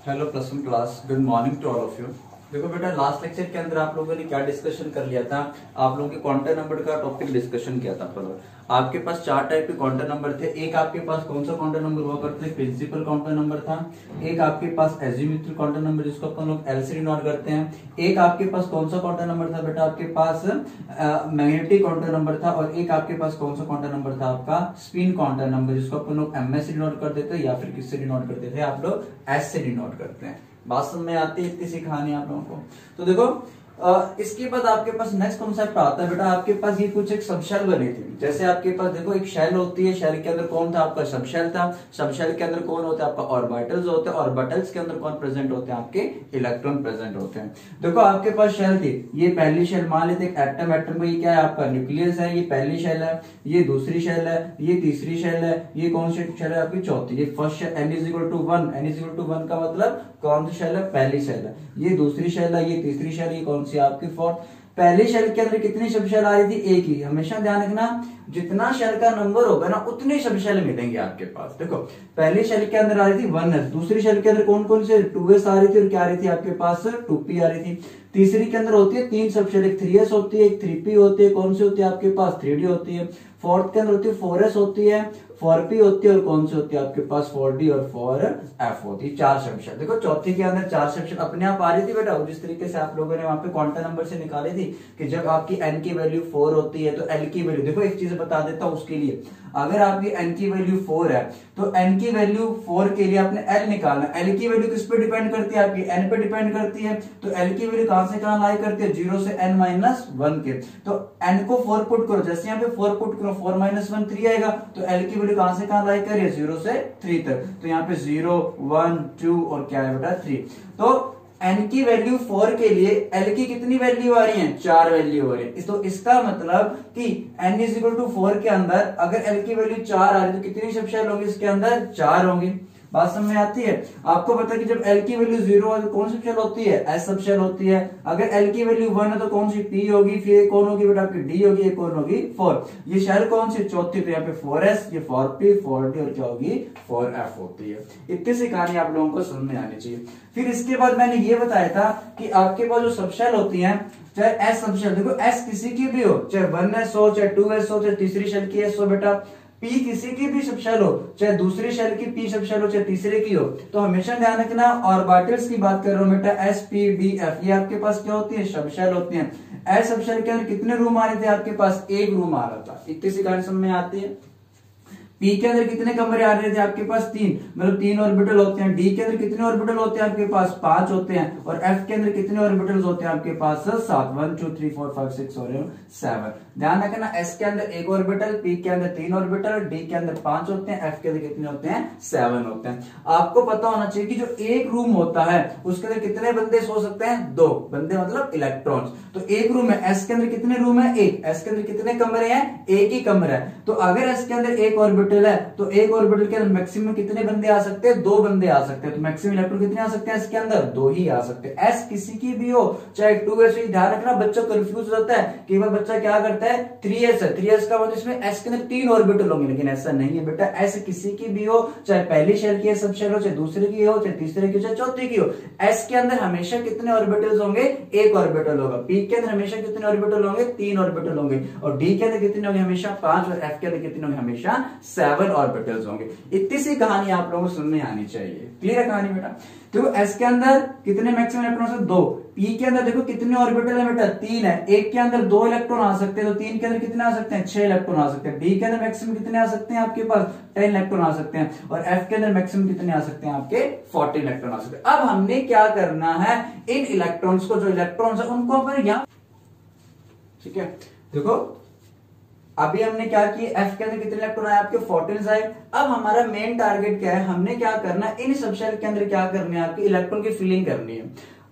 Hello plus one class, good morning to all of you. देखो बेटा, last lecture के अंदर आप लोगों ने क्या डिस्कशन कर लिया था। आप लोगों के क्वांटम नंबर का टॉपिक डिस्कशन किया था। पर आपके पास चार टाइप के क्वांटम नंबर थे। एक आपके पास कौन सा क्वांटम नंबर हुआ करते थे? प्रिंसिपल क्वांटम नंबर था। एक आपके पास एजीमुथल क्वांटम नंबर, जिसको अपन लोग एलसी डिनोट करते हैं। एक आपके पास कौन सा क्वांटम नंबर था बेटा? आपके पास मैग्नेटिक क्वांटम नंबर था। और एक आपके पास कौन सा क्वांटम नंबर था? आपका स्पिन क्वांटम नंबर, जिसको अपन लोग एमएस से डिनोट कर देते हैं या फिर किससे डिनोट करते थे? आप लोग एस से डिनोट करते हैं। बात समझ में आती है? इतनी सी कहानी आप लोगों को। तो देखो, इसके बाद आपके पास नेक्स्ट कॉन्सेप्ट आता है बेटा। आपके पास ये कुछ एक सबशेल बनी थी। जैसे आपके पास देखो एक शेल होती है, शेल के अंदर कौन था? आपका सबशेल था। सबशेल के अंदर कौन होता है? आपका ऑर्बिटल्स होते हैं। ऑर्बिटल्स के अंदर कौन प्रेजेंट होते हैं? आपके इलेक्ट्रॉन प्रेजेंट होते हैं। देखो आपके पास शेल थी, ये पहली शेल मान लेते हैं एटम। एटम को ये क्या है? आपका न्यूक्लियस है। ये पहली शेल है, ये दूसरी शेल है, ये तीसरी शेल है, ये कौन सी शेल है? आपकी चौथी। ये first n equal to one. n equal to one का मतलब कौन सी शेल है? पहली शेल है। ये दूसरी शेल है, ये तीसरी शेल, ये कौन सी? आपकी फोर्थ। पहली शेल के अंदर कितनी सबशेल आ रही थी? एक ही। हमेशा ध्यान रखना, जितना शेल का नंबर होगा ना उतने सबशेल मिलेंगे आपके पास। देखो पहली शेल के अंदर आ रही थी 1s, दूसरी शेल के अंदर कौन कौन से? 2s आ रही थी। और क्या आ रही थी आपके पास? 2p आ रही थी। तीसरी के अंदर होती है तीन सबशेल, एक 3s होती है, एक 3p होती है, कौन सी होती है आपके पास? 3d होती है। फोर्थ के अंदर होती है 4s होती है, 4p होती है, और कौन सी होती है आपके पास? 4d और 4f होती है। चार सबशेल। देखो चौथी के अंदर चार सबशेल अपने आप आ रही थी बेटा। जिस तरीके से आप लोगों ने वहां पे क्वांटम नंबर से निकाली थी कि जब आपकी n की वैल्यू 4 होती है तो l की वैल्यू, देखो एक चीज बता देता हूं उसके लिए। अगर आपकी n की वैल्यू 4 है तो n की वैल्यू 4 के लिए आपने l निकालना। l की वैल्यू किस पे डिपेंड करती है? आपकी n पे डिपेंड करती है। तो l की वैल्यू कहां से कहां लाई करती है? 0 से n माइनस 1 के। तो n को 4 पुट करो, जैसे यहाँ पे 4 पुट करो, 4 माइनस 1 3 आएगा। तो l की वैल्यू कहां से कहां लाई करिए? 0 से 3 तक। तो यहाँ पे 0 1 2 और क्या है बेटा? 3। तो n की वैल्यू 4 के लिए l की कितनी वैल्यू आ रही है? 4 वैल्यू हो रही है। तो इसका मतलब कि n इज इक्वल टू 4 के अंदर अगर l की वैल्यू 4 आ रही है तो कितनी सबशेल होंगी इसके अंदर? 4 होंगी। बात समझ में आती है? आपको पता है कि जब l की वैल्यू 0 है तो कौन सी सबशेल होती है? s सबशेल होती है। अगर l की वैल्यू 1 है तो कौन सी? p होगी। फिर कौन होगी बेटा? आपकी d होगी। कौन होगी? 4। ये शेल कौन सी? चौथी। तो यहाँ पे 4s, ये 4p, 4d और क्या होगी? 4f होती है। इतनी सी कहानी आप लोगों को समझ में आनी चाहिए। फिर इसके बाद मैंने ये बताया था कि आपके पास जो सबशेल होती हैं, चाहे s सबशेल, देखो s किसी की भी हो, चाहे 1s हो, चाहे 2s हो, चाहे तीसरी शेल की s हो बेटा, p किसी की भी सबशेल हो, चाहे दूसरी शेल की p सबशेल हो, चाहे तीसरे की हो, तो हमेशा ध्यान रखना ऑर्बिटल्स की बात कर रहा हूं बेटा। s p d f ये आपके पास क्या होती है? सबशेल होती हैं। s सबशेल के अंदर कितने रूम आ रहे थे आपके पास? एक रूम आ रहा था। इतनी सी कहानी समझ में आती है? P के अंदर कितने कमरे आ रहे थे आपके पास? 3, मतलब 3 ऑर्बिटल होते हैं। D के अंदर कितने ऑर्बिटल होते हैं आपके पास? 5 होते हैं। और F के अंदर कितने ऑर्बिटल्स होते हैं आपके पास? 7, 1 2 3 4 5 6 और 7। ध्यान रखना, S के अंदर एक ऑर्बिटल, P के अंदर 3 ऑर्बिटल, D के अंदर 5 होते हैं, F के अंदर कितने होते हैं? 7 होते हैं। आपको पता होना चाहिए कि जो एक रूम होता है उसके अंदर कितने बंदे सो सकते हैं? 2 बंदे, मतलब इलेक्ट्रॉन्स। तो एक रूम है, S के अंदर कितने रूम है? एक। S के अंदर कितने कमरे हैं? एक ही कमरा है। तो अगर S के अंदर एक ऑर्बिटल है तो एक ऑर्बिटल के अंदर मैक्सिमम कितने बंदे आ सकते हैं? 2 बंदे आ सकते हैं। तो मैक्सिमम इलेक्ट्रॉन कितने आ सकते हैं इसके अंदर? 2 ही आ सकते हैं। S किसी की भी हो, चाहे 2s हो। ध्यान रखना, बच्चा कंफ्यूज हो जाता है कि बच्चा क्या करता है? 3s है। 3s का मतलब इसमें S के अंदर 3 ऑर्बिटल होंगे, लेकिन ऐसा नहीं है बेटा। S किसी की भी हो, चाहे पहली शेल की सबशेल हो, चाहे दूसरे की हो, चाहे तीसरे की हो, चाहे चौथी की हो, S के अंदर हमेशा कितने ऑर्बिटल्स होंगे? एक ऑर्बिटल होगा। P के अंदर हमेशा कितने ऑर्बिटल होंगे? 3 ऑर्बिटल होंगे। और D के अंदर कितने होंगे? हमेशा 5। और F के अंदर कितने होंगे? हमेशा 7 ऑर्बिटल्स होंगे। इतनी सी कहानी आप लोगों को सुनने आनी चाहिए। क्लियर है कहानी बेटा? तो S के अंदर कितने मैक्सिमम इलेक्ट्रॉन है? 2। P के अंदर देखो कितने ऑर्बिटल है बेटा? 3 है। एक के अंदर 2 इलेक्ट्रॉन आ सकते हैं, तो 3 के अंदर कितने आ सकते हैं? 6 इलेक्ट्रॉन आ सकते हैं। D के अंदर मैक्सिमम कितने आ सकते हैं आपके पास? 10 इलेक्ट्रॉन आ सकते हैं। और F के अंदर मैक्सिमम कितने आ सकते हैं आपके? 40 इलेक्ट्रॉन आ सकते हैं। अब हमने क्या करना है? इन इलेक्ट्रॉन्स को, जो इलेक्ट्रॉन्स है उनको अपन यहां, ठीक है, देखो अभी हमने क्या किया? F के अंदर कितने इलेक्ट्रॉन आए आपके? 14 आए। अब हमारा मेन टारगेट क्या है? हमने क्या करना है? इन सबशेल के अंदर क्या करना है? आपके इलेक्ट्रॉन की फिलिंग करनी है।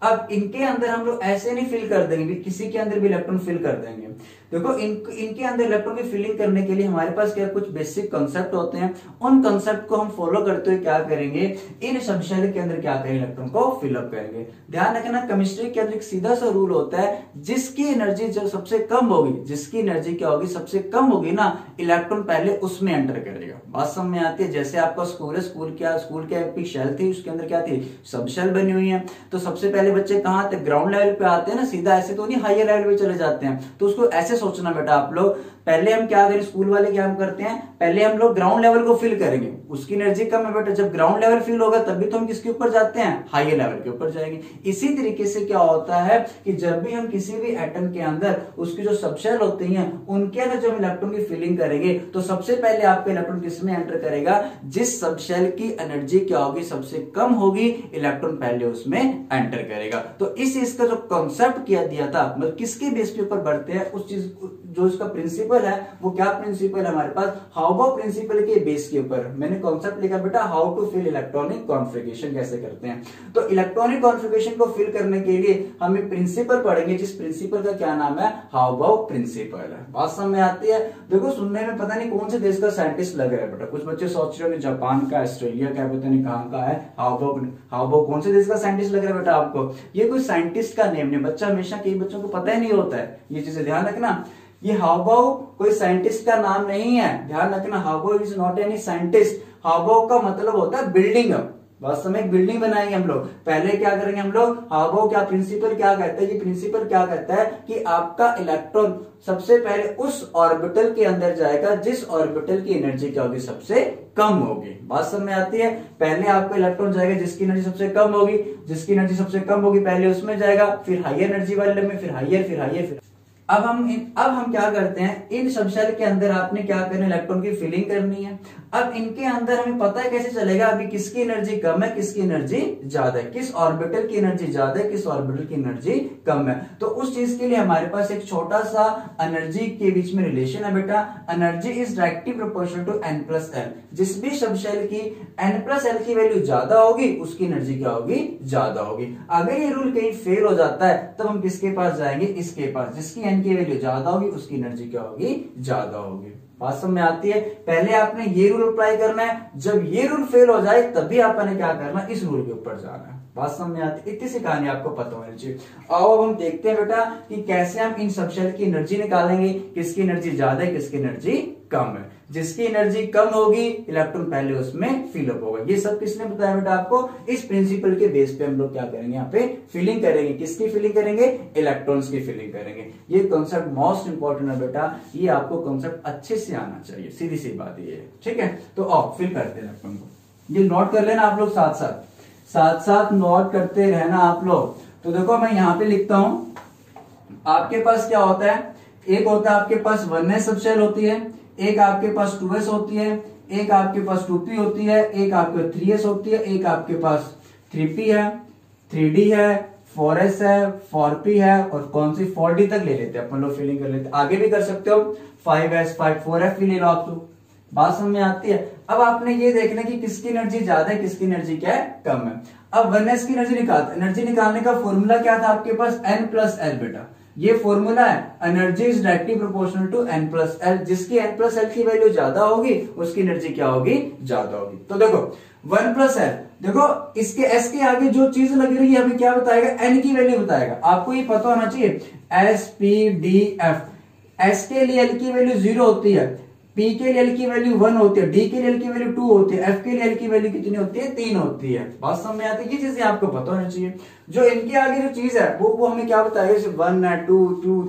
अब इनके अंदर हम लोग ऐसे नहीं फिल कर देंगे, किसी के अंदर भी इलेक्ट्रॉन फिल कर देंगे। देखो इनके अंदर इलेक्ट्रॉन की फिलिंग करने के लिए हमारे पास क्या कुछ बेसिक कंसेप्ट होते हैं, उन कंसेप्ट को हम फॉलो करते हुए क्या करेंगे, इन सब शेल के अंदर क्या करेंगे, इलेक्ट्रॉन को फिलअप करेंगे। ध्यान रखना केमिस्ट्री के अंदर एक सीधा सा रूल होता है, जिसकी एनर्जी जो सबसे कम होगी, जिसकी एनर्जी क्या होगी सबसे कम होगी ना, इलेक्ट्रॉन पहले उसमें एंटर करेगा। बात समझ में आती है? जैसे आपका स्कूल है, स्कूल के एक शेल थी, उसके अंदर क्या थी, सब शेल बनी हुई है। तो सबसे पहले बच्चे कहाँ आते, ग्राउंड लेवल पे आते हैं ना, सीधा ऐसे तो नहीं हायर लेवल पे चले जाते हैं। तो उसको ऐसे सोचना बेटा आप लोग, पहले हम क्या करें, स्कूल वाले क्या हम करते हैं, पहले हम लोग ग्राउंड लेवल को फिल करेंगे, उसकी एनर्जी कम है बेटा, जब ग्राउंड लेवल फिल होगा तभी तो हम किसके ऊपर जाते हैं, हायर लेवल के ऊपर जाएंगे। इसी तरीके से क्या होता है कि जब भी हम किसी भी एटम के अंदर उसकी जो सबशेल होती हैं उनके अंदर जब इलेक्ट्रॉन की फिलिंग करेंगे तो सबसे पहले आपका इलेक्ट्रॉन किसमें एंटर करेगा, जिस सबशेल की एनर्जी क्या होगी सबसे कम होगी, इलेक्ट्रॉन पहले उसमें एंटर करेगा। तो इसका जो कॉन्सेप्ट किया दिया था, मतलब किसके बेस के ऊपर बढ़ते हैं, उस चीज जो इसका प्रिंसिपल है वो क्या प्रिंसिपल है हमारे पास, हाउ प्रिंसिपल के बेस के ऊपर मैंने कॉन्सेप्ट लिखा बेटा, how to fill electronic configuration, कैसे करते हैं। तो इलेक्ट्रॉनिक कॉन्फ़िगरेशन को फिल करने के लिए हमें प्रिंसिपल पढ़ेंगे, जिस प्रिंसिपल का क्या नाम है, हाउ प्रिंसिपल है। बात समझ में आती है? देखो सुनने में पता नहीं कौन से देश का साइंटिस्ट लग रहा है बेटा, कुछ बच्चे सोच रहे हो जापान का, ऑस्ट्रेलिया का, पता नहीं कहां का है, हाउ कौन से देश का साइंटिस्ट लग रहा है बेटा आपको, ये कोई साइंटिस्ट का नेम नहीं, बच्चा हमेशा कई बच्चों को पता ही नहीं होता है, ये चीजें ध्यान रखना। ये हाउ कोई साइंटिस्ट का नाम नहीं है, ध्यान रखना, how is not any scientist. How का मतलब होता है बिल्डिंग अप, वास्तव में एक बिल्डिंग बनाएंगे हम लोग। पहले क्या करेंगे हम लोग, हाउ क्या प्रिंसिपल क्या कहता है, ये प्रिंसिपल क्या कहता है कि आपका इलेक्ट्रॉन सबसे पहले उस ऑर्बिटल के अंदर जाएगा जिस ऑर्बिटल की एनर्जी क्या होगी सबसे कम होगी। बात समझ में आती है? पहले आपका इलेक्ट्रॉन जाएगा जिसकी एनर्जी सबसे कम होगी, जिसकी एनर्जी सबसे कम होगी पहले उसमें जाएगा, फिर हायर एनर्जी वाले में, फिर हायर, फिर हायर, फिर अब हम क्या करते हैं, इन सबशेल के अंदर आपने क्या करना, इलेक्ट्रॉन की फिलिंग करनी है। अब इनके अंदर हमें पता है कैसे चलेगा अभी किसकी एनर्जी कम है, किसकी एनर्जी ज्यादा है, किस ऑर्बिटल की एनर्जी ज्यादा है, किस ऑर्बिटल की एनर्जी कम है। तो उस चीज के लिए हमारे पास एक छोटा सा एनर्जी के बीच में रिलेशन है बेटा, energy is directly proportional to n+l। जिस भी सबशेल की n+l की वैल्यू ज्यादा होगी उसकी एनर्जी क्या होगी, ज्यादा होगी। अगर ये रूल कहीं फेल हो जाता है तब हम किसके पास जाएंगे, इसके पास, जिसकी n की वैल्यू ज्यादा होगी उसकी एनर्जी क्या होगी, ज्यादा होगी। बात समझ में आती है? पहले आपने ये रूल अप्लाई करना है, जब ये रूल फेल हो जाए तभी आपने क्या करना, इस रूल के ऊपर जाना है। बात समझ में आती है? इतनी सी कहानी आपको पता होनी चाहिए। अब हम देखते हैं बेटा कि कैसे हम इन सबशेल की एनर्जी निकालेंगे, किसकी एनर्जी ज्यादा है, किसकी एनर्जी कम है। जिसकी एनर्जी कम होगी इलेक्ट्रॉन पहले उसमें फिलअप होगा। ये सब किसने बताया बेटा आपको, इस प्रिंसिपल के बेस पे हम लोग क्या करेंगे, यहाँ पे फिलिंग करेंगे। किसकी फिलिंग करेंगे, इलेक्ट्रॉन्स की फिलिंग करेंगे। ये कॉन्सेप्ट मोस्ट इंपॉर्टेंट है बेटा, ये आपको कॉन्सेप्ट अच्छे से आना चाहिए, सीधी सी बात ये है, ठीक है। तो आओ फिल करते हैं इलेक्ट्रॉन को, ये नोट कर लेना आप लोग, साथ साथ नोट करते रहना आप लोग। तो देखो मैं यहाँ पे लिखता हूं, आपके पास क्या होता है, एक होता है आपके पास 1s सबशेल होती है, एक आपके पास 2s होती है, एक आपके पास 2p होती है, एक आपके 3s होती है, एक आपके पास 3p है, 3d है, 4s है, 4p है, और कौन सी 4d तक ले लेते हैं अपन लोग, फिलिंग कर लेते हैं। आगे भी कर सकते हो, 5s 4f भी ले लो आप लोग। बात समझ में आती है? अब आपने ये देखना कि किसकी एनर्जी ज्यादा है, किसकी एनर्जी क्या है, कम है। अब 1s की एनर्जी निकालने का फॉर्मूला क्या था आपके पास, n+l बेटा, ये फॉर्मूला है, energy is directly proportional to n+l। जिसकी n+l की वैल्यू ज्यादा होगी उसकी एनर्जी क्या होगी, ज्यादा होगी। तो देखो 1+l, देखो इसके s के आगे जो चीज लगी रही है हमें क्या बताएगा, n की वैल्यू बताएगा। आपको ये पता होना चाहिए, s,p,d,f, s के लिए l की वैल्यू 0 होती है, P के लिए L की वैल्यू 1 होती है, D के लिए L की वैल्यू 2 होती है, F के लिए L की वैल्यू कितनी होती है, 3 होती है। बात समझ में आती है? ये चीजें आपको पता होनी चाहिए। जो इनके आगे जो चीज है वो हमें क्या बताएगा, जैसे 1 है, 2,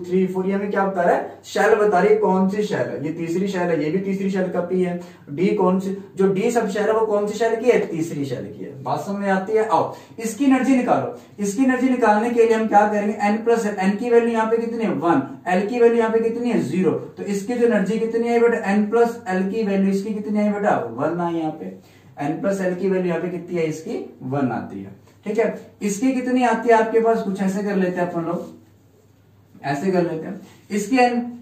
3, 4, ये हमें क्या बता रहा है, शेल बता रही है, कौन सी शेल है, ये तीसरी शेल है, ये भी तीसरी शेल का P है। D कौन सी, जो D सब शेल है वो कौन सी शेल की है, तीसरी शेल की है। बात समझ में आती है? आओ इसकी एनर्जी निकालो। इसकी एनर्जी निकालने के लिए हम क्या करेंगे, n+l, n की वैल्यू यहाँ पे कितनी है, 1, L की वैल्यू यहाँ पे कितनी है, 0। तो इसकी जो एनर्जी कितनी है बेटा, n+l की वैल्यू इसकी कितनी है बेटा, 1 आई यहाँ पे, n+l की वैल्यू यहाँ पे कितनी है, इसकी 1 आती है, ठीक है। इसकी कितनी आती है आपके पास, कुछ ऐसे कर लेते हैं अपन लोग, ऐसे कर लेते हैं। इसकी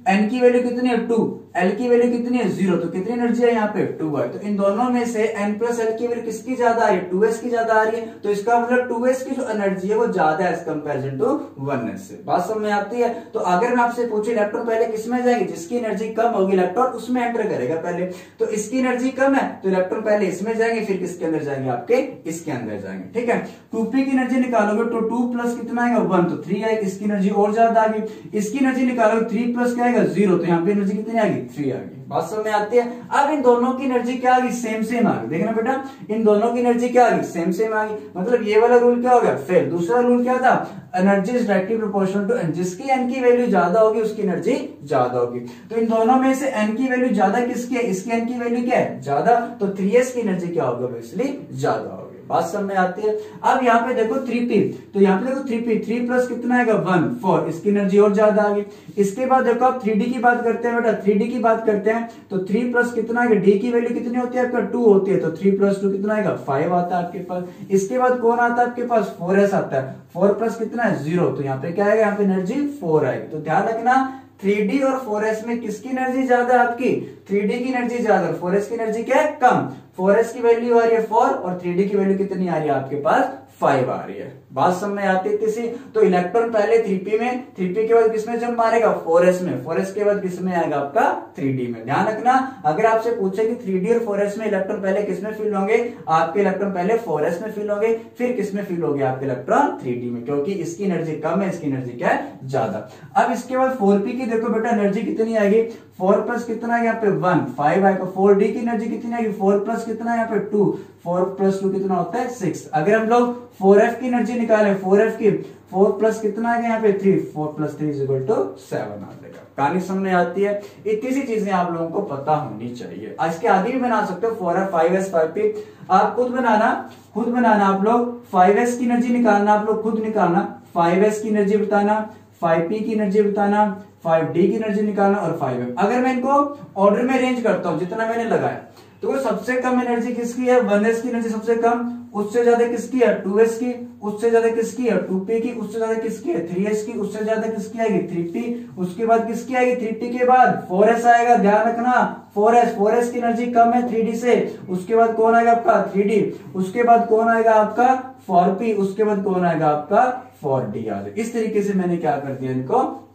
एन की वैल्यू कितनी है 2, एल की वैल्यू कितनी है 0, तो कितनी एनर्जी है यहाँ पे 2 है। तो इन दोनों में से एन प्लस एल की वैल्यू किसकी ज्यादा आ रही है, 2s की ज्यादा आ रही है, तो इसका मतलब 2s की जो एनर्जी है वो ज्यादा है एज कंपेरिजन टू 1s से। बात समझ में आती है। तो अगर मैं आपसे पूछूं इलेक्ट्रॉन पहले किसमें जाएंगे, जिसकी एनर्जी कम होगी इलेक्ट्रॉन उसमें एंटर करेगा पहले, तो इसकी एनर्जी कम है तो इलेक्ट्रॉन पहले इसमें जाएंगे, फिर किसके अंदर जाएंगे, आपके इसके अंदर जाएंगे। ठीक है, 2p की एनर्जी निकालोगे तो 2 प्लस कितना आएगा 1, तो 3 आएगी, इसकी एनर्जी और ज्यादा आ गई। इसकी एनर्जी निकालोगे 3 प्लस क्या आएगा 0, तो यहाँ पे एनर्जी कितनी आ गई 3 आ गई। बात समझ में आती है। अब इन दोनों की एनर्जी क्या आ गई, सेम सेम आ गई। देखना बेटा, इन दोनों की एनर्जी क्या आ गई, सेम सेम आ गई, मतलब ये वाला रूल क्या हो गया फेल। दूसरा रूल क्या था, energy is directly proportional to N, जिसकी एन की वैल्यू ज्यादा होगी उसकी एनर्जी ज्यादा होगी। तो इन दोनों में से एन की वैल्यू ज्यादा किसकी है, इसकी एन की वैल्यू क्या है ज्यादा, तो 3s की एनर्जी क्या होगी, इसलिए ज्यादा होगी। बात समझ में आती है। अब यहाँ पे देखो 3p, तो यहाँ पे देखो 3p, 3 प्लस कितना आएगा 1, 4, इसकी एनर्जी और ज्यादा आ गई। इसके बाद देखो आप 3d की बात करते हैं बेटा, 3d की बात करते हैं तो 3 प्लस कितना आएगा, d की वैल्यू कितनी होती है आपका 2 होती है, तो 3 प्लस 2 कितना आएगा 5 आता है आपके पास। इसके बाद कौन आता है आपके पास 4s आता है, 4 प्लस कितना है 0, तो यहाँ पे क्या आएगा, यहाँ पे एनर्जी 4 आएगी। तो ध्यान रखना 3d और 4s में किसकी एनर्जी ज्यादा है आपकी, 3d की एनर्जी ज्यादा, 4s की एनर्जी क्या है कम। 4s की वैल्यू आ रही है 4 और 3d की वैल्यू कितनी आ रही है आपके पास 5 आ रही है। बात समझ में आती है किसी, तो इलेक्ट्रॉन पहले 3p में, 3p के बाद किसमें जंप मारेगा 4s में, 4s के बाद किसमें आएगा आपका 3d में। ध्यान रखना अगर आपसे पूछे कि 3d और 4s में इलेक्ट्रॉन पहले किसमें फिल होंगे, आपके इलेक्ट्रॉन पहले 4s में फिल होंगे, फिर किसमें फिल होंगे आपके इलेक्ट्रॉन 3d में, क्योंकि इसकी एनर्जी कम है, इसकी एनर्जी क्या है ज्यादा। अब इसके बाद 4p की देखो बेटा एनर्जी कितनी आएगी, 4 प्लस कितना है यहाँ पे 1, 5 आएगा। 4d की एनर्जी कितनी आएगी, 4 प्लस कितना है यहाँ पे 2, 4 प्लस 2 कितना होता है 6। अगर हम लोग 4f की एनर्जी निकालें, 4f की 4 प्लस कितना आएगा यहाँ पे 3, 4 प्लस 3 इज इक्वल टू 7 आ जाएगा। कहानी समझ में आती है। इतनी सी चीजें आप लोगों को पता होनी चाहिए। इसके आगे भी बना सकते हो 4f, 5s, 5p, आप खुद बनाना आप लोग। 5s की एनर्जी निकालना आप लोग खुद निकालना, 5s की एनर्जी बताना, 5p की एनर्जी बताना, 5d की एनर्जी निकालना और 5f। अगर मैं इनको ऑर्डर में अरेंज करता हूं जितना मैंने लगाया, तो सबसे कम एनर्जी किसकी है 1s की एनर्जी सबसे कम, उससे ज्यादा किसकी है 2s की, उससे ज्यादा किसकी है 2p की, उससे ज्यादा किसकी है 3s की, उससे ज्यादा किसकी आएगी 3p, उसके बाद किसकी आएगी 3p के बाद 4s आएगा। ध्यान रखना 4s की एनर्जी कम है 3d से, उसके बाद कौन आएगा आपका 3d, उसके बाद कौन आएगा आपका 4p, उसके बाद कौन आएगा आपका 4d आ जाएगा। इस तरीके से मैंने क्या कर दिया, इनको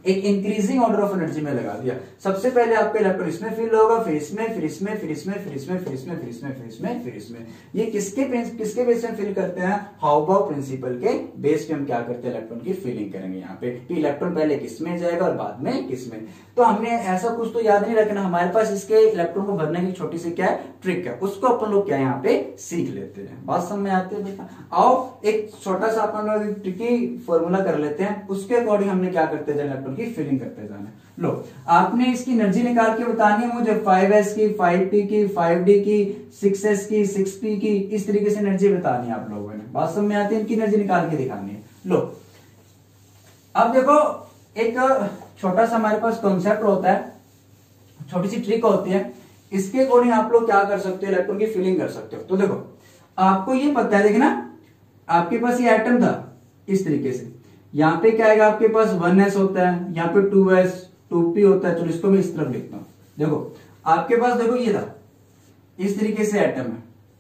एक इंक्रीजिंग ऑर्डर ऑफ एनर्जी में लगा दिया। सबसे पहले आपका इलेक्ट्रॉन इसमें फिल होगा, फिर इसमें, फिर इसमें, फिर इसमें, फिर इसमें, फिर इसमें, फिर इसमें, फिर इसमें, फिर इसमें। ये किसके बेस में फिल करते हैं, हाउ-बाउ प्रिंसिपल के बेस पे हम क्या करते हैं इलेक्ट्रॉन की फिलिंग करेंगे यहाँ पे, कि इलेक्ट्रॉन पहले किसमें जाएगा और बाद में किसमें। तो हमने ऐसा कुछ तो याद नहीं रखना, हमारे पास इसके इलेक्ट्रॉन को भरने की छोटी सी क्या है ट्रिक है, उसको अपन लोग क्या यहाँ पे सीख लेते हैं। बात समझ में आती है बेटा। आओ एक छोटा सा अपन लोग ट्रिकी फॉर्मूला कर लेते हैं, उसके अकॉर्डिंग हमने क्या करते हैं इलेक्ट्रॉन की फिलिंग करते जाना। लो आपने इसकी एनर्जी निकाल के बतानी है मुझे, 5s की, 5p की, 5d की, 6s की, 6p की, इस तरीके से एनर्जी बतानी है आप लोगों ने। बात समझ में आती है, इनकी एनर्जी निकाल के दिखानी है। लो अब देखो एक छोटा सा हमारे पास कॉन्सेप्ट होता है, छोटी सी ट्रिक होती है, इसके अकॉर्डिंग आप लोग क्या कर सकते हो इलेक्ट्रॉन की फिलिंग कर सकते हो। तो देखो आपको ये पता है, देखना आपके पास ये एटम था इस तरीके से, यहाँ पे क्या आएगा आपके पास 1s होता है, यहाँ पे 2s 2p होता है। चलो इसको मैं इस तरफ लिखता हूं। देखो आपके पास देखो ये था इस तरीके से एटम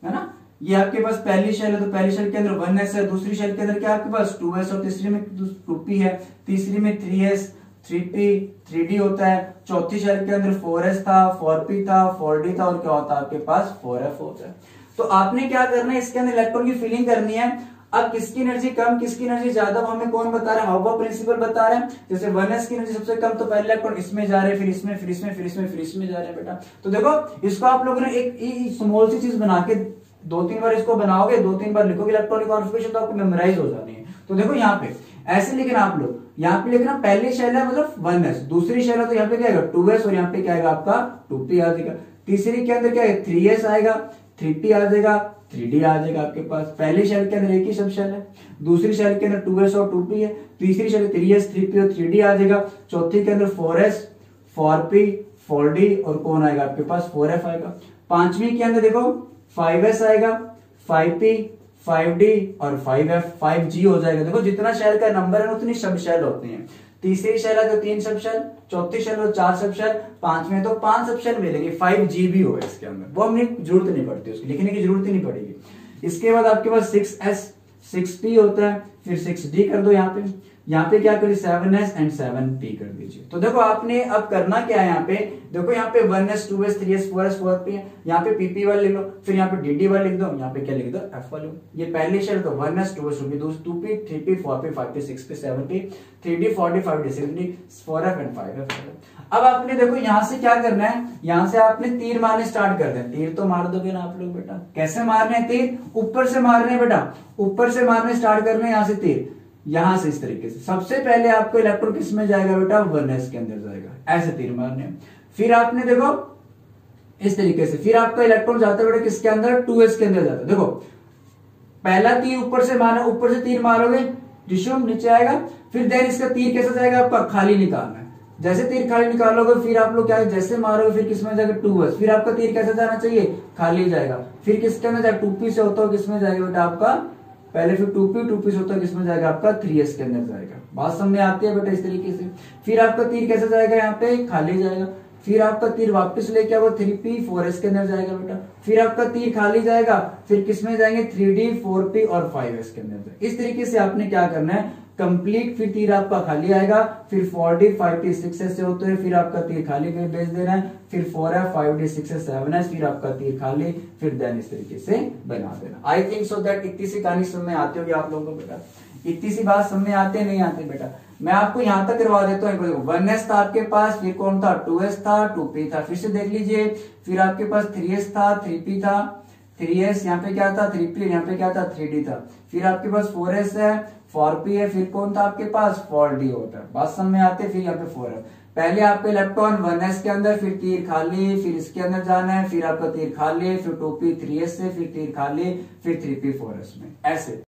है ना, ये आपके पास पहली शेल है, तो पहली शेल के अंदर 1s है, दूसरी शेल के अंदर क्या आपके पास 2s और तीसरी में 2p है, तीसरी में 3s 3p 3d होता है, चौथी शेल के अंदर 4s था, 4p था, 4d था और क्या होता है आपके पास 4f होता है। तो आपने क्या करना है, इसके अंदर इलेक्ट्रॉन की फिलिंग करनी है। अब किसकी एनर्जी कम किसकी एनर्जी ज्यादा हमें कौन बता रहा है, हाउ-बाउ प्रिंसिपल बता रहे हैं। जैसे 1s की एनर्जी सबसे कम, तो पहले इलेक्ट्रॉन इसमें जा रहे हैं, फिर इसमें, फिर इसमें, फिर इसमें, फिर इसमें जा रहे हैं बेटा। तो देखो इसको आप लोगों ने एक स्मॉल सी चीज बना के 2-3 बार इसको बनाओगे, 2-3 बार लिखोगे इलेक्ट्रॉनिक कॉन्फिगरेशन, तो आपको मेमोराइज हो जानी है। तो देखो यहाँ पे ऐसे लिखना आप लोग, यहाँ पे लिखना पहली शेल है मतलब 1s, दूसरी शेल है तो यहाँ पे क्या आएगा 2s और यहाँ पे क्या आएगा आपका 2p आ जाएगा, तीसरी के अंदर क्या है 3s आएगा, 3p आ जाएगा, 3d आ जाएगा आपके पास। पहली शेल के अंदर एक ही सब शेल है, दूसरी शेल के अंदर 2s और 2p है, तीसरी शेल 3s 3p और 3d आ जाएगा, चौथी के अंदर 4s 4p 4d और कौन आएगा आपके पास 4f आएगा। पांचवी के अंदर देखो 5s आएगा, 5p 5d और 5f 5g हो जाएगा। देखो जितना शेल का नंबर है उतनी सब शेल होती हैं। तीसरी शेल है तो 3 सब शेल, चौथी शेल हो 4 सब शेल, पांचवें तो 5 सब शेल मिलेंगे। 5 GB हो इसके अंदर, वो हमें जरूरत नहीं पड़ती, उसकी लिखने की जरूरत ही नहीं पड़ेगी। इसके बाद आपके पास 6S 6P होता है, फिर 6D कर दो। यहाँ पे क्या करिए 7S एंड 7P कर दीजिए। तो देखो आपने अब करना क्या है, यहाँ पे देखो यहाँ पे 1S 2S 3S 4S 4P है, यहाँ पे PP वाले लिख लो, फिर यहाँ पे DD वाले लिख दो, यहाँ पे क्या लिख दो F वाले। ये पहली शेल तो 1S 2S 2P 3P 4P 5P 6P 7P 3D 4D 5D 6D 4F and 5F। अब आपने देखो यहाँ से क्या करना है, यहाँ से आपने तीर मारने स्टार्ट कर दें। तीर तो मार दोगे ना आप लोग बेटा, कैसे मारने हैं तीर, ऊपर से मारने हैं बेटा, ऊपर से मारने स्टार्ट करने यहाँ से तीर, यहां से इस तरीके से। सबसे पहले आपको इलेक्ट्रॉन किस में जाएगा बेटा, 1S के अंदर जाएगा, ऐसे तीर मारने। फिर आपने देखो इस तरीके से, फिर आपका इलेक्ट्रॉन जाता है बेटा किसके अंदर, 2S के अंदर जाता है। देखो पहला तीर ऊपर से मारना, ऊपर से तीर मारोगे डिशुम नीचे आएगा, फिर देन इसका तीर कैसे जाएगा, आपका खाली निकालना है। जैसे तीर खाली निकालोगे फिर आप लोग क्या, जैसे मारोगे फिर किसमें जाएगा 2S, फिर आपका तीर कैसे जाना चाहिए, खाली जाएगा। फिर किसके अंदर जाएगा, 2P से होता हो किसमें जाएगा बेटा आपका, पहले फिर 2P से होता है किसमें जाएगा आपका 3S के अंदर जाएगा। बात समझ में आती है बेटा इस तरीके से। फिर आपका तीर कैसे जाएगा, यहाँ पे खाली जाएगा, फिर आपका तीर वापस लेके वो 3P 4S के अंदर जाएगा बेटा, फिर आपका तीर खाली जाएगा, फिर किसमें जाएंगे 3D 4P और 5S के अंदर जाएगा। इस तरीके से आपने क्या करना है कंप्लीट, फिर तीर आपका खाली आएगा, फिर 4D 5P 6S से होते हुए फिर आपका तीर खाली भेज देना है, फिर 4F 5D 6S 7S, फिर आपका तीर खाली, फिर देन इस तरीके से बना देना। आई थिंक सो दैट इतनी सी कहानी समझ में आती होगी आप लोगों को बेटा, इतनी सी बात समझ में आते नहीं आते बेटा। मैं आपको यहां तक करवा देता हूँ। 1S था आपके पास, फिर कौन था 2S था, 2P था, फिर से देख लीजिए, फिर आपके पास 3S था, 3P था, 3S, यहाँ पे क्या था 3P, यहाँ पे क्या था 3D था, फिर आपके पास 4S है, 4P है, फिर कौन था आपके पास 4D होता है। बात समझ में आते, फिर यहाँ पे 4F। पहले आपके इलेक्ट्रॉन 1S के अंदर, फिर तीर खाली, फिर इसके अंदर जाना है, फिर आपका तीर खाली, फिर 2P 3S से, फिर तीर खाली, फिर 3P 4S में, ऐसे।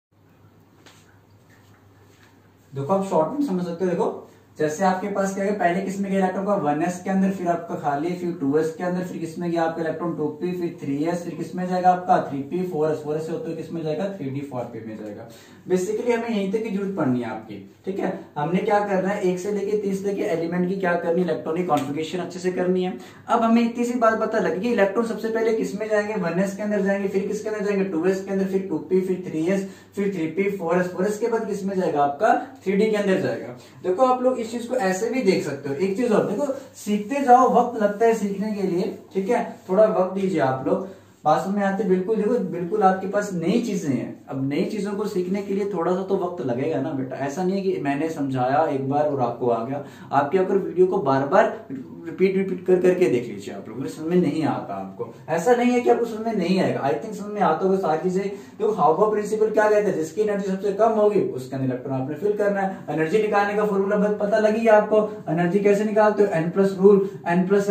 देखो आप शॉर्ट में समझ सकते हो। देखो जैसे आपके पास क्या है, पहले किसमें गया इलेक्ट्रॉन का 1S के अंदर, फिर आपका खाली, फिर 2S के अंदर, फिर किसमें गया आपका इलेक्ट्रॉन 2P, फिर 3S, फिर किसमें जाएगा आपका 3P 4S, 4S से होते हुए किसमें जाएगा 3D 4P में जाएगा। बेसिकली हमें यहीं तक की जरूरत पड़नी है आपकी, ठीक है। हमने क्या करना है 1 से लेके 30 तक के एलिमेंट की क्या करनी है, इलेक्ट्रॉनिक कॉन्फ़िगरेशन अच्छे से करनी है। अब हमें इतनी सी बात पता लगी, इलेक्ट्रॉन सबसे पहले किसमें जाएंगे 1S के अंदर जाएंगे, फिर किसके अंदर जाएंगे 2S के अंदर, फिर 2P, फिर 3S, फिर 3P 4S, 4S के बाद किसमें जाएगा आपका 3D के अंदर जाएगा। देखो आप लोग इस चीज को ऐसे भी देख सकते हो। एक चीज और देखो, सीखते जाओ, वक्त लगता है सीखने के लिए, ठीक है, थोड़ा वक्त दीजिए आप लोग, बात में आते बिल्कुल। देखो बिल्कुल आपके पास नई चीजें हैं, अब नई चीजों को सीखने के लिए थोड़ा सा तो वक्त लगेगा ना बेटा। ऐसा नहीं है कि मैंने समझाया एक बार और आपको आ गया। आपके अगर वीडियो को बार बार रिपीट कर करके देख लीजिए आप लोग, समझ में नहीं आता आपको, ऐसा नहीं है कि आपको समझ में नहीं आएगा। आई थिंक समझ में आता होगा सारी चीजें। देखो हाउफा प्रिंसिपल क्या कहता है, जिसकी एनर्जी सबसे कम होगी उसके अंदर इलेक्ट्रॉन आपने फिल करना है। एनर्जी निकालने का फॉर्मूला पता लगी आपको, एनर्जी कैसे निकालते हो, N plus rule, N plus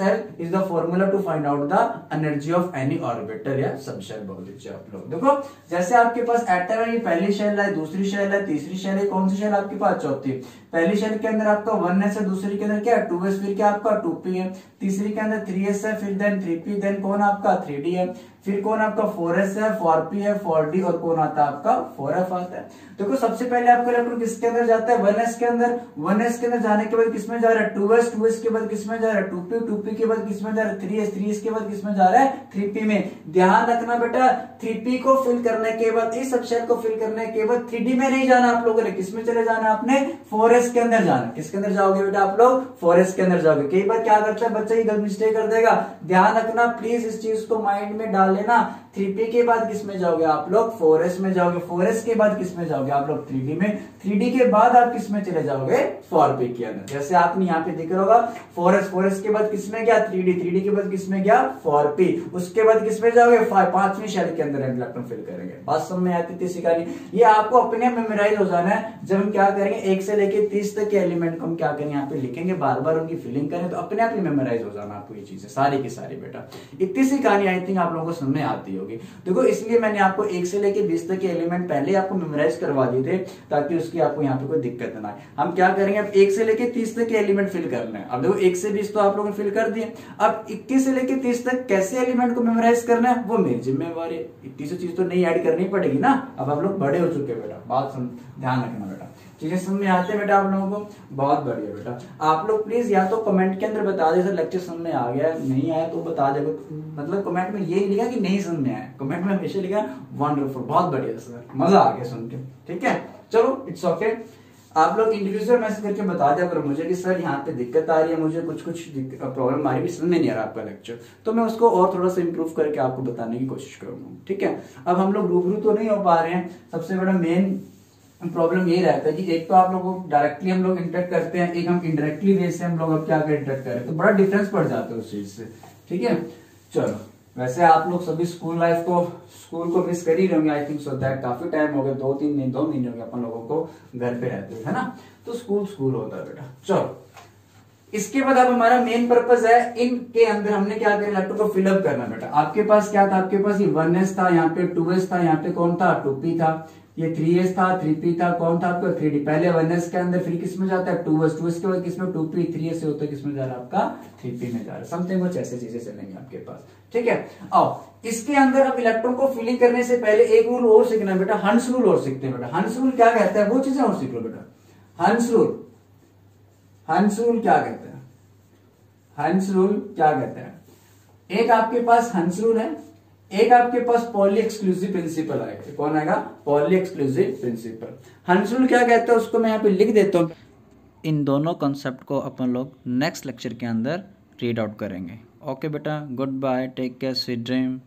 L is the formula to find out the energy of any orbital या सबशेल बोल दीजिए आप लोग। देखो जैसे आपके पास एटम है, ये पहली शेल है, दूसरी शेल है, तीसरी शेल है, कौन सी शेल आपके पास चौथी। पहली शेल के अंदर आपका 1S है, दूसरी के अंदर क्या है 2S, फिर क्या आपका 2P है, तीसरी के अंदर 3S है, फिर देन 3P, देन कौन आपका 3D है, फिर कौन आपका 4S है, 4P है, 4D और कौन आता है आपका 4F आता है। देखो सबसे पहले आपका इलेक्ट्रॉन किसके अंदर जाता है 1S के अंदर, 1S के अंदर जाने के बाद किसमें जा रहा है 2S, 2S के बाद किसमें जा रहा है 2P, 2P के बाद किसमें जा रहा है 3S, 3S के बाद किसमें जा रहा है 3P में। ध्यान रखना बेटा 3P को फिल करने के बाद, इस सबशेल को फिल करने के बाद 3D में नहीं जाना आप लोगों ने, किसमें चले जाना आपने 4S के अंदर जाना। किसके अंदर जाओगे बेटा आप लोग 4S के अंदर जाओगे। कई बार क्या करता है बच्चा, ये गलत मिस्टेक कर देगा, ध्यान रखना प्लीज, इस चीज को माइंड में डाल लेना। 3P के बाद किसमें जाओगे आप लोग 4S में जाओगे, 4S के बाद किसमें जाओगे आप लोग 3D में, 3D के बाद आप किसमें चले जाओगे 4P के अंदर। जैसे आपने यहाँ पे दिख रहा होगा 4S, 4S के बाद किसमें गया 3D, 3D के बाद किसमें गया 4P, उसके बाद किसमें जाओगे 5वीं शेल के अंदर इलेक्ट्रॉन फिल करेंगे। बात समझ में आती थी सिखानी, ये आपको अपने मेमोराइज हो जाना है। जब हम क्या करेंगे 1 से लेके 30 तक के एलिमेंट को हम क्या करेंगे यहाँ पे लिखेंगे, बार बार उनकी फिलिंग करें तो अपने आप ही मेमोराइज हो जाना आपको ये चीजें सारी की सारी बेटा। इतनी सी कहानी आई थिंक आप लोगों को समझ में आती होगी। देखो इसलिए मैंने आपको 1 से लेके 20 तक के एलिमेंट पहले आपको मेमोराइज करवा दिए थे ताकि उसकी आपको यहाँ पे कोई दिक्कत ना आए। हम क्या करेंगे अब 1 से लेके 30 तक के एलिमेंट फिल करना है। अब देखो 1 से 20 तो आप लोगों ने फिल कर दिए, अब 21 से लेके 30 तक कैसे एलिमेंट को मेमोराइज करना है वो मेरी जिम्मेवारी है। इतनी सी चीज तो नहीं ऐड करनी पड़ेगी ना, अब आप लोग बड़े हो चुके बेटा, बात ध्यान रखना बेटा, चीजें समझ में आते हैं बेटा आप लोगों को? बहुत बढ़िया बेटा। आप लोग प्लीज या तो कमेंट के अंदर बता दे सर लेक्चर समझ में आ गया, नहीं आया तो बता दे, मतलब कमेंट में ये लिखा कि नहीं समझ में आया, कमेंट में हमेशा लिखा वंडरफुल, बहुत बढ़िया सर, मजा आ गया सुन के, ठीक है। चलो इट्स ओके। आप लोग इंडिविजुअल मैसेज करके बता दिया करो मुझे कि सर यहाँ पे दिक्कत आ रही है, मुझे कुछ प्रॉब्लम आ रही है, समझ में नहीं आ रहा आपका लेक्चर, तो मैं उसको और थोड़ा सा इंप्रूव करके आपको बताने की कोशिश करूंगा, ठीक है। अब हम लोग रूबरू तो नहीं हो पा रहे हैं, सबसे बड़ा मेन प्रॉब्लम यही रहता है कि एक तो आप लोगों को डायरेक्टली हम लोग इंटरेक्ट करते हैं, एक हम इनडायरेक्टली वे से हम लोग अब क्या कर इंटरेक्ट करें, तो बड़ा डिफरेंस पड़ जाता है उस चीज से, ठीक है। चलो वैसे आप लोग सभी स्कूल को मिस कर ही रहे होंगे, आई थिंक सो दैट, काफी टाइम हो गया, 2 महीने हो गए अपन लोगों को घर पे रहते हुए, है ना, तो स्कूल होता है बेटा। चलो इसके बाद अब हमारा मेन पर्पस है, इनके अंदर हमने क्या किया, लैपटॉप को फिलअप करना बेटा। आपके पास क्या था, आपके पास ये 1s था, यहाँ पे 2s था, यहाँ पे कौन था 2p था, ये 3s था, 3p था, कौन था आपका 3d। पहले 1s के अंदर फिर किसमें जाता है 2s के बाद किसमें 2p, 3s से होता है किसमें जा रहा है आपका 3p में जा रहा है, समथिंग कुछ ऐसे चीजें चलेंगे आपके पास, ठीक है। आओ इसके अंदर अब इलेक्ट्रॉन को फिलिंग करने से पहले एक रूल और सीखना है बेटा, हंस रूल और सीखते हैं बेटा। हंस रूल क्या कहता है, वो चीजें और सीख लो बेटा। हंस रूल क्या कहता है, हंस रूल क्या कहता है, एक आपके पास हंस रूल है, एक आपके पास पॉली एक्सक्लूसिव प्रिंसिपल आएगा, कौन आएगा, पॉली एक्सक्लूसिव प्रिंसिपल। हंस रूल क्या कहता है उसको मैं यहाँ पे लिख देता हूँ। इन दोनों कॉन्सेप्ट को अपन लोग नेक्स्ट लेक्चर के अंदर रीड आउट करेंगे। ओके बेटा, good bye, take care, sweet dream.